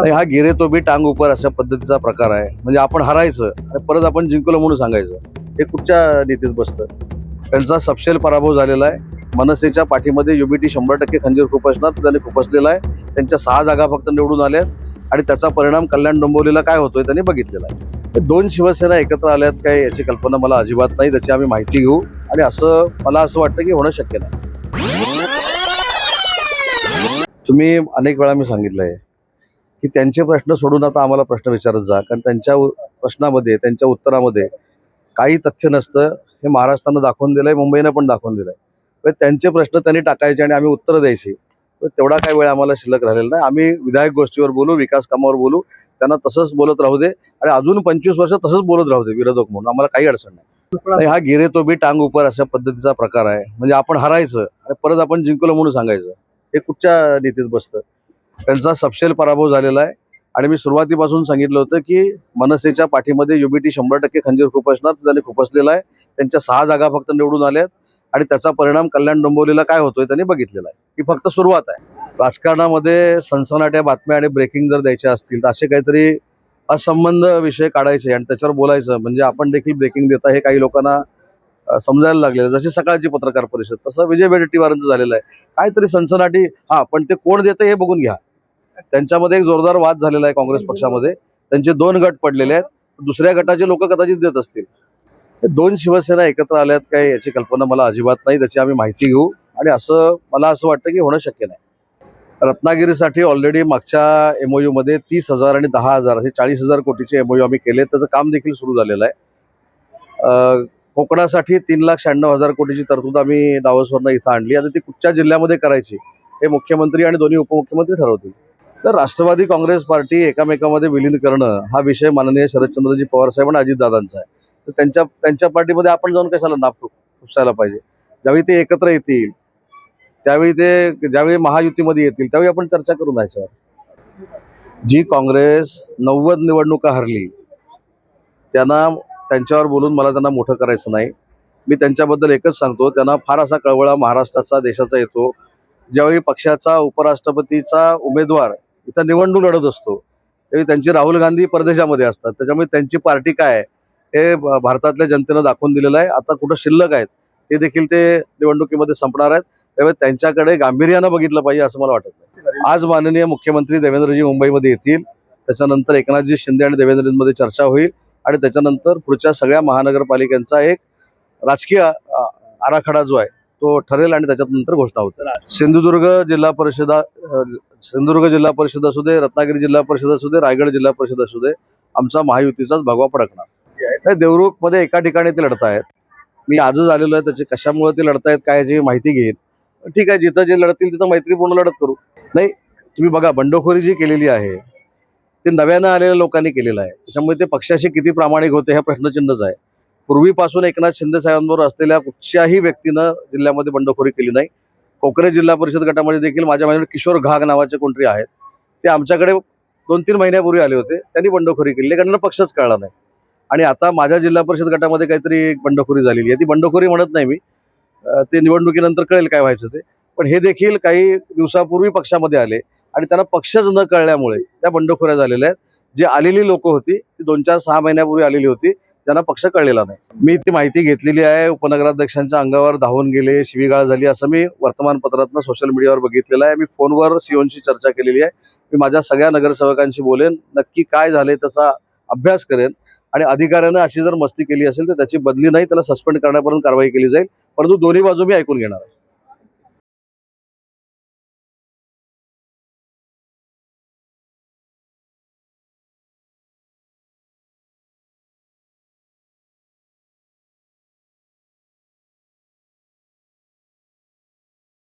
नाही, हा गिरे तो बी टांग उपर अशा पद्धतीचा प्रकार आहे. म्हणजे आपण हरायचं आणि परत आपण जिंकलो म्हणून सांगायचं, हे कुठच्या नीतीत बसतं? त्यांचा सपशेल पराभव झालेला आहे. मनसेच्या पाठीमध्ये युबीटी 100% खंजीर खुपसणार, त्यांनी खुपसलेला आहे. त्यांच्या 6 जागा फक्त निवडून आल्यात आणि त्याचा परिणाम कल्याण डोंबिवलीला काय होतोय त्यांनी बघितलेला आहे. 2 शिवसेना एकत्र आल्यात काय याची कल्पना मला अजिबात नाही. त्याची आम्ही माहिती घेऊ आणि मला असं वाटतं की होणं शक्य नाही. तुम्ही अनेक वेळा मी सांगितलं आहे की त्यांचे प्रश्न सोडून आता आम्हाला प्रश्न विचारत जा, कारण त्यांच्या प्रश्नामध्ये त्यांच्या उत्तरामध्ये काही तथ्य नसतं. हे महाराष्ट्रानं दाखवून दिलंय, मुंबईनं पण दाखवून दिलंय. तर त्यांचे प्रश्न त्यांनी टाकायचे आणि आम्ही उत्तरं द्यायची. तर तेवढा काही वेळ आम्हाला शिल्लक राहिलेला नाही. आम्ही विधायक गोष्टीवर बोलू, विकास कामावर बोलू, त्यांना तसंच बोलत राहू दे आणि अजून 25 वर्ष तसंच बोलत राहू दे विरोधक म्हणून. आम्हाला काही अडचण नाही. हा गिरे तो बी टांग उपर अशा पद्धतीचा प्रकार आहे. म्हणजे आपण हरायचं आणि परत आपण जिंकलो म्हणून सांगायचं, हे कुठच्या नीतीत बसतं? त्यांचा सपशेल पराभव झालेला आहे आणि मी सुरुवातीपासून सांगितलं होतं की मनसेच्या पाठीमध्ये युबीटी 100% खंजीर खुपसणार, त्यांनी खुपसलेला आहे. त्यांच्या 6 जागा फक्त निवडून आल्यात आणि त्याचा परिणाम कल्याण डोंबिवलीला काय होतोय त्यांनी बघितलेला आहे. ही फक्त सुरुवात आहे. राजकारणामध्ये सनसनाट्या बातम्या आणि ब्रेकिंग जर द्यायच्या असतील तर असे काहीतरी असंबंध विषय काढायचे आणि त्याच्यावर बोलायचं, म्हणजे आपण देखील ब्रेकिंग देता हे काही लोकांना समजायला लागलेलं. जशी सकाळची पत्रकार परिषद, तसं विजय वडेट्टीवारांचं झालेलं आहे. काहीतरी सनसनाटी, पण ते कोण देतं हे बघून घ्या. त्यांच्यामध्ये एक जोरदार वाद झालेला आहे काँग्रेस पक्षामध्ये. त्यांचे 2 गट पडलेले आहेत. दुसऱ्या गटाचे लोक कदाचित देत असतील. 2 शिवसेना एकत्र आल्यात काय याची कल्पना मला अजिबात नाही. त्याची आम्ही माहिती घेऊ आणि मला असं वाटतं की होणं शक्य नाही. रत्नागिरीसाठी ऑलरेडी मागच्या MOU मध्ये 30,000 आणि 10,000 असे 40,000 कोटीचे MOU आम्ही केले. त्याचं काम देखील सुरू झालेलं आहे. कोकणासाठी 3,96,000 कोटीची तरतूद आम्ही डावसवरनं इथं आणली. आता ती कुठच्या जिल्ह्यामध्ये करायची हे मुख्यमंत्री आणि दोन्ही उपमुख्यमंत्री ठरवतील. तर राष्ट्रवादी काँग्रेस पार्टी एकामेकामध्ये विलीन करणं हा विषय माननीय शरदचंद्रजी पवार साहेब आणि अजितदादांचा आहे. तर त्यांच्या पार्टीमध्ये आपण जाऊन कशाला नाप खुपसायला पाहिजे? ज्यावेळी ते एकत्र येतील, ज्यावेळी महायुतीमध्ये येतील, त्यावेळी आपण चर्चा करू ना याच्यावर. जी काँग्रेस 90 निवडणुका हरली त्यांच्यावर बोलून मला त्यांना मोठं करायचं नाही. मी त्यांच्याबद्दल एकच सांगतो, त्यांना फार असा कळवळा महाराष्ट्राचा देशाचा येतो. ज्यावेळी पक्षाचा उपराष्ट्रपतीचा उमेदवार इथं निवडणूक लढत असतो त्यावेळी त्यांची राहुल गांधी परदेशामध्ये असतात. त्याच्यामुळे त्यांची पार्टी काय आहे हे भारतातल्या जनतेनं दाखवून दिलेलं आहे. आता कुठं शिल्लक आहेत ते देखील ते निवडणुकीमध्ये संपणार आहेत. त्यामुळे त्यांच्याकडे गांभीर्यानं बघितलं पाहिजे असं मला वाटत नाही. आज माननीय मुख्यमंत्री देवेंद्रजी मुंबईमध्ये येतील. त्याच्यानंतर एकनाथजी शिंदे आणि देवेंद्रजींमध्ये चर्चा होईल आणि त्याच्यानंतर पुढच्या सगळ्या महानगरपालिकांचा एक राजकीय आराखडा जो आहे तो ठरेल आणि त्याच्यानंतर घोषणा होते. सिंधुदुर्ग जिल्हा परिषद असू दे, रत्नागिरी जिल्हा परिषद असू दे, रायगड जिल्हा परिषद असू दे, आमचा महायुतीचाच भगवा फडकणार. देवरुखमध्ये एका ठिकाणी ते लढतायत. मी आजच आलेलो आहे. त्याचे कशामुळे ते लढतायत काय याची माहिती घेईन. ठीक आहे, जिथं जे लढतील तिथं मैत्रीपूर्ण लढत करू. नाही, तुम्ही बघा, बंडखोरी जी केलेली आहे ते नव्यानं आलेल्या लोकांनी केलेलं आहे. त्याच्यामुळे ते पक्षाशी किती प्रामाणिक होते हा प्रश्नचिन्हच आहे. पूर्वीपासून एकनाथ शिंदे साहेबांबरोबर असलेल्या कुठच्याही व्यक्तीनं जिल्ह्यामध्ये बंडखोरी केली नाही. कोकरे जिल्हा परिषद गटामध्ये देखील माझ्या माहितीवर किशोर घाग नावाचे कोणतरी आहेत, ते आमच्याकडे 2-3 महिन्यापूर्वी आले होते. त्यांनी बंडखोरी केली, कारण पक्षच कळला नाही. आणि आता माझ्या जिल्हा परिषद गटामध्ये काहीतरी एक बंडखोरी झालेली आहे. ती बंडखोरी म्हणत नाही मी, ते निवडणुकीनंतर कळेल काय व्हायचं ते. पण हे देखील काही दिवसापूर्वी पक्षामध्ये आले आणि त्यांना पक्षच न कळल्यामुळे त्या बंडखोऱ्या झालेल्या आहेत. जी आलेली लोक होती ती 2-4-6 महिन्यापूर्वी आलेली होती, त्यांना पक्ष कळलेला नाही. मी ती माहिती घेतलेली आहे. उपनगराध्यक्षांच्या अंगावर धावून गेले, शिवीगाळ झाली असं मी वर्तमानपत्रातनं सोशल मीडियावर बघितलेलं आहे. मी फोनवर सीओंशी चर्चा केलेली आहे. मी माझ्या सगळ्या नगरसेवकांशी बोलेन, नक्की काय झाले त्याचा अभ्यास करेन आणि अधिकाऱ्यानं अशी जर मस्ती केली असेल तर त्याची बदली नाही, त्याला सस्पेंड करण्यापर्यंत कारवाई केली जाईल. परंतु दोन्ही बाजू मी ऐकून घेणार आहे.